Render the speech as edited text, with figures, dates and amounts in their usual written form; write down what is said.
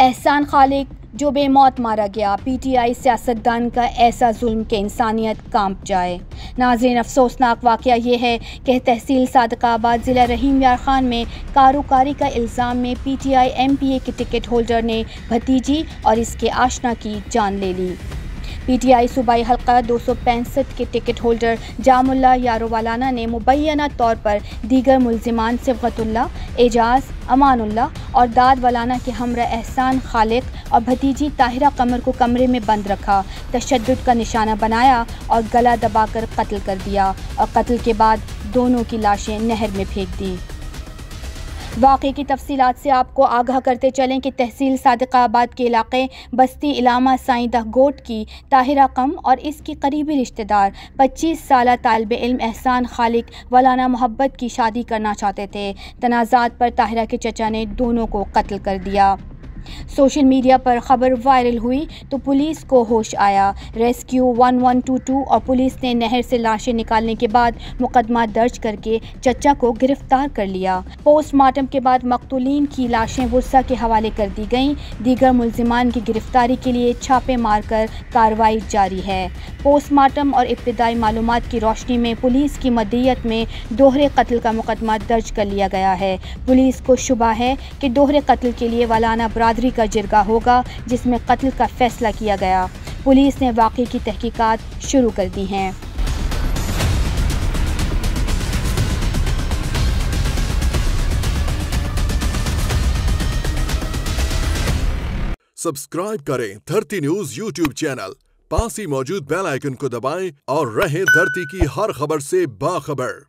एहसान खालिक जो बेमौत मारा गया, पीटीआई सियासतदान का ऐसा जुल्म के इंसानियत कांप जाए। नाज़रीन, अफसोसनाक वाक़या ये है कि तहसील सादकाबाद ज़िला रहीम यार खान में कारोकारी का इल्ज़ाम में पीटीआई एमपीए के टिकट होल्डर ने भतीजी और इसके आशना की जान ले ली। पीटीआई सूबाई हल्का 265 के टिकट होल्डर जामुल्ला यारोवालाना ने मुबैना तौर पर दीगर मुल्ज़िमान सिबगतुल्ला, एजाज़, अमानुल्ला और दाद वालाना के हमरा एहसान खालिक और भतीजी ताहिरा कमर को कमरे में बंद रखा, तशद्दुद का निशाना बनाया और गला दबाकर कत्ल कर दिया और कत्ल के बाद दोनों की लाशें नहर में फेंक दी। वाक़े की तफसीलात से आपको आगाह करते चलें कि तहसील सादकाबाद के इलाके बस्ती इलामा साइंदह गोट की ताहिरा कम और इसकी करीबी रिश्तेदार 25 साला तालिब इल्म एहसान खालिक वालाना मोहब्बत की शादी करना चाहते थे। तनाज़ात पर ताहिरा के चचा ने दोनों को कत्ल कर दिया। सोशल मीडिया पर खबर वायरल हुई तो पुलिस को होश आया। रेस्क्यू 1122 और पुलिस ने नहर से लाशें निकालने के बाद मुकदमा दर्ज करके चचा को गिरफ्तार कर लिया। पोस्टमार्टम के बाद मकतूलीन की लाशें वुस्सा के हवाले कर दी गईं। दीगर मुल्जिमान की गिरफ्तारी के लिए छापे मारकर कार्रवाई जारी है। पोस्टमार्टम और इब्तिदाई मालूमात की रोशनी में पुलिस की मदईयत में दोहरे कत्ल का मुकदमा दर्ज कर लिया गया है। पुलिस को शुबा है कि दोहरे कत्ल के लिए वालाना बरादरी का जिरगा होगा, जिसमें कत्ल का फैसला किया गया। पुलिस ने वाक़े की तहकीकात शुरू कर दी हैं। सब्सक्राइब करें धरती न्यूज़ यूट्यूब चैनल, पास ही मौजूद बेल आइकन को दबाएं और रहें धरती की हर खबर से बाखबर।